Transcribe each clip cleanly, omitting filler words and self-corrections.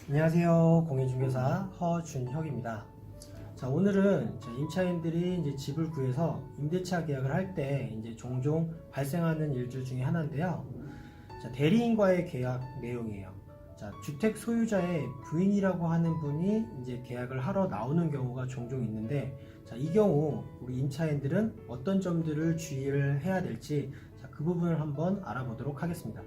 안녕하세요. 공인중개사 허준혁입니다. 자, 오늘은 임차인들이 이제 집을 구해서 임대차 계약을 할 때 이제 종종 발생하는 일들 중에 하나인데요. 자, 대리인과의 계약 내용이에요. 자, 주택 소유자의 부인이라고 하는 분이 이제 계약을 하러 나오는 경우가 종종 있는데, 자, 이 경우 우리 임차인들은 어떤 점들을 주의를 해야 될지, 자, 그 부분을 한번 알아보도록 하겠습니다.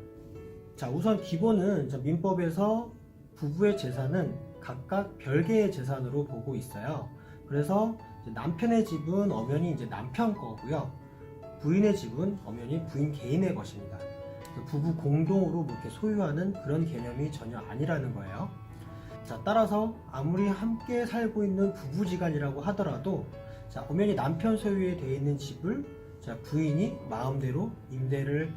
자, 우선 기본은 민법에서 부부의 재산은 각각 별개의 재산으로 보고 있어요. 그래서 남편의 집은 엄연히 이제 남편 거고요. 부인의 집은 엄연히 부인 개인의 것입니다. 부부 공동으로 이렇게 소유하는 그런 개념이 전혀 아니라는 거예요. 자, 따라서 아무리 함께 살고 있는 부부지간이라고 하더라도, 자, 엄연히 남편 소유에 되어 있는 집을, 자, 부인이 마음대로 임대를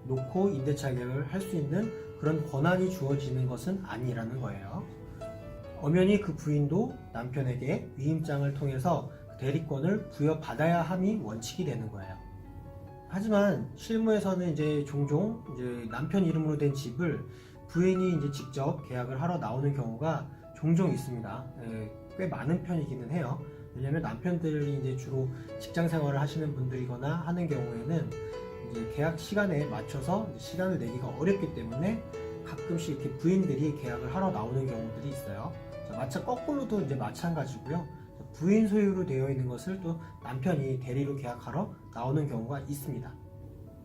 놓고 임대차 계약을 할 수 있는 그런 권한이 주어지는 것은 아니라는 거예요. 엄연히 그 부인도 남편에게 위임장을 통해서 대리권을 부여받아야 함이 원칙이 되는 거예요. 하지만 실무에서는 이제 종종 이제 남편 이름으로 된 집을 부인이 이제 직접 계약을 하러 나오는 경우가 종종 있습니다. 꽤 많은 편이기는 해요. 왜냐하면 남편들이 이제 주로 직장 생활을 하시는 분들이거나 하는 경우에는 이제 계약 시간에 맞춰서 시간을 내기가 어렵기 때문에 가끔씩 이렇게 부인들이 계약을 하러 나오는 경우들이 있어요. 자, 거꾸로도 이제 마찬가지고요. 부인 소유로 되어 있는 것을 또 남편이 대리로 계약하러 나오는 경우가 있습니다.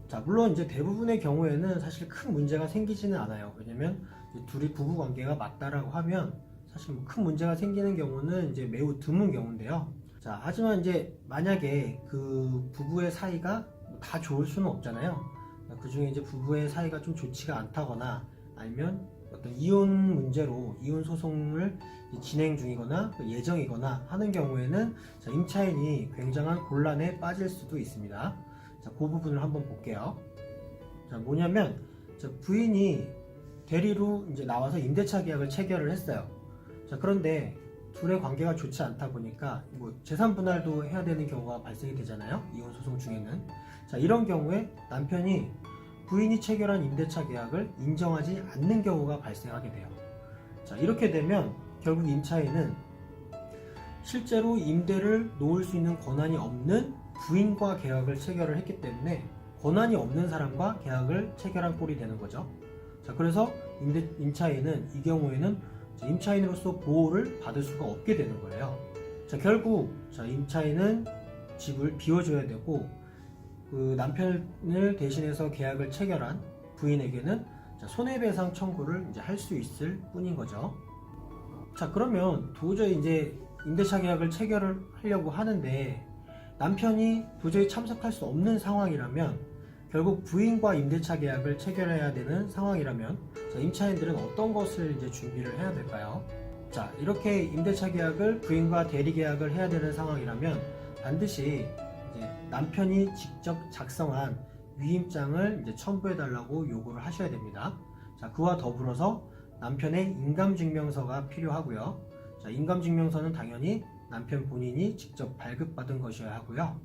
자, 물론 이제 대부분의 경우에는 사실 큰 문제가 생기지는 않아요. 왜냐면 둘이 부부 관계가 맞다라고 하면 사실 뭐 큰 문제가 생기는 경우는 이제 매우 드문 경우인데요. 자, 하지만 이제 만약에 그 부부의 사이가 다 좋을 수는 없잖아요. 그 중에 이제 부부의 사이가 좀 좋지가 않다거나 아니면 어떤 이혼 문제로 이혼 소송을 진행 중이거나 예정이거나 하는 경우에는 임차인이 굉장한 곤란에 빠질 수도 있습니다. 자, 그 부분을 한번 볼게요. 자, 뭐냐면 부인이 대리로 이제 나와서 임대차 계약을 체결을 했어요. 자, 그런데 둘의 관계가 좋지 않다 보니까 뭐 재산 분할도 해야 되는 경우가 발생이 되잖아요. 이혼 소송 중에는. 자, 이런 경우에 남편이 부인이 체결한 임대차 계약을 인정하지 않는 경우가 발생하게 돼요. 자, 이렇게 되면 결국 임차인은 실제로 임대를 놓을 수 있는 권한이 없는 부인과 계약을 체결을 했기 때문에 권한이 없는 사람과 계약을 체결한 꼴이 되는 거죠. 자, 그래서 임차인은 이 경우에는 임차인으로서 보호를 받을 수가 없게 되는 거예요. 자, 결국 임차인은 집을 비워줘야 되고, 그 남편을 대신해서 계약을 체결한 부인에게는 손해배상 청구를 이제 할 수 있을 뿐인 거죠. 자, 그러면 도저히 이제 임대차 계약을 체결을 하려고 하는데 남편이 도저히 참석할 수 없는 상황이라면, 결국 부인과 임대차 계약을 체결해야 되는 상황이라면, 임차인들은 어떤 것을 이제 준비를 해야 될까요? 자, 이렇게 임대차 계약을 부인과 대리 계약을 해야 되는 상황이라면 반드시 이제 남편이 직접 작성한 위임장을 이제 첨부해달라고 요구를 하셔야 됩니다. 자, 그와 더불어서 남편의 인감증명서가 필요하고요. 자, 인감증명서는 당연히 남편 본인이 직접 발급받은 것이어야 하고요.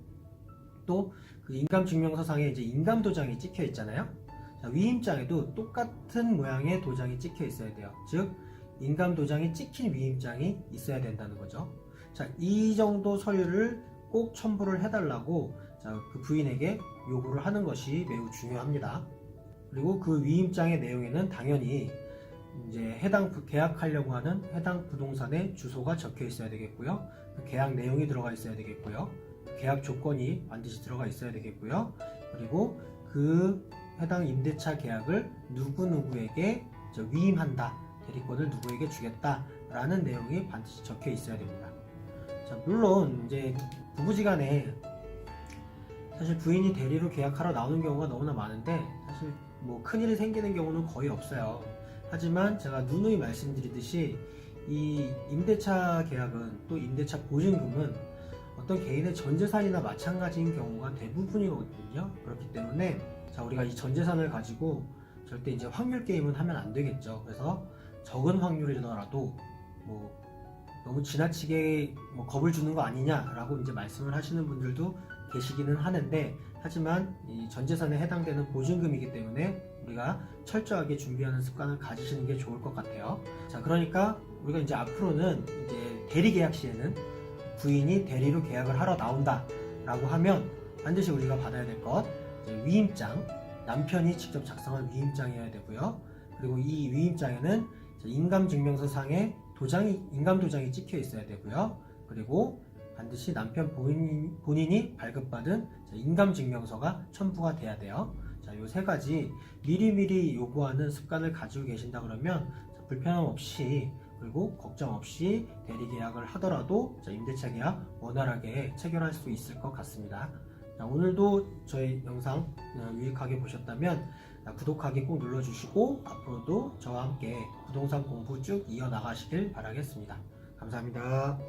또 그 인감증명서상에 이제 인감도장이 찍혀 있잖아요. 자, 위임장에도 똑같은 모양의 도장이 찍혀 있어야 돼요. 즉, 인감도장이 찍힌 위임장이 있어야 된다는 거죠. 자, 이 정도 서류를 꼭 첨부를 해달라고 그 부인에게 요구를 하는 것이 매우 중요합니다. 그리고 그 위임장의 내용에는 당연히 이제 계약하려고 하는 해당 부동산의 주소가 적혀 있어야 되겠고요. 그 계약 내용이 들어가 있어야 되겠고요. 계약 조건이 반드시 들어가 있어야 되겠고요. 그리고 그 해당 임대차 계약을 누구누구에게 위임한다, 대리권을 누구에게 주겠다라는 내용이 반드시 적혀 있어야 됩니다. 자, 물론 이제 부부지간에 사실 부인이 대리로 계약하러 나오는 경우가 너무나 많은데 사실 뭐 큰일이 생기는 경우는 거의 없어요. 하지만 제가 누누이 말씀드리듯이 이 임대차 계약은, 또 임대차 보증금은 어떤 개인의 전재산이나 마찬가지인 경우가 대부분이거든요. 그렇기 때문에 우리가 이 전재산을 가지고 절대 이제 확률 게임은 하면 안 되겠죠. 그래서 적은 확률이더라도 뭐 너무 지나치게 뭐 겁을 주는 거 아니냐라고 이제 말씀을 하시는 분들도 계시기는 하는데, 하지만 이 전재산에 해당되는 보증금이기 때문에 우리가 철저하게 준비하는 습관을 가지시는 게 좋을 것 같아요. 자, 그러니까 우리가 이제 앞으로는 이제 대리 계약 시에는 부인이 대리로 계약을 하러 나온다라고 하면 반드시 우리가 받아야 될 것, 위임장, 남편이 직접 작성한 위임장이어야 되고요. 그리고 이 위임장에는 인감증명서상에 인감도장이 찍혀 있어야 되고요. 그리고 반드시 남편 본인이 발급받은 인감증명서가 첨부가 돼야 돼요. 자, 이 세 가지 미리미리 요구하는 습관을 가지고 계신다 그러면 불편함 없이, 그리고 걱정 없이 대리 계약을 하더라도 임대차 계약 원활하게 체결할 수 있을 것 같습니다. 자, 오늘도 저희 영상 유익하게 보셨다면 구독하기 꼭 눌러주시고 앞으로도 저와 함께 부동산 공부 쭉 이어나가시길 바라겠습니다. 감사합니다.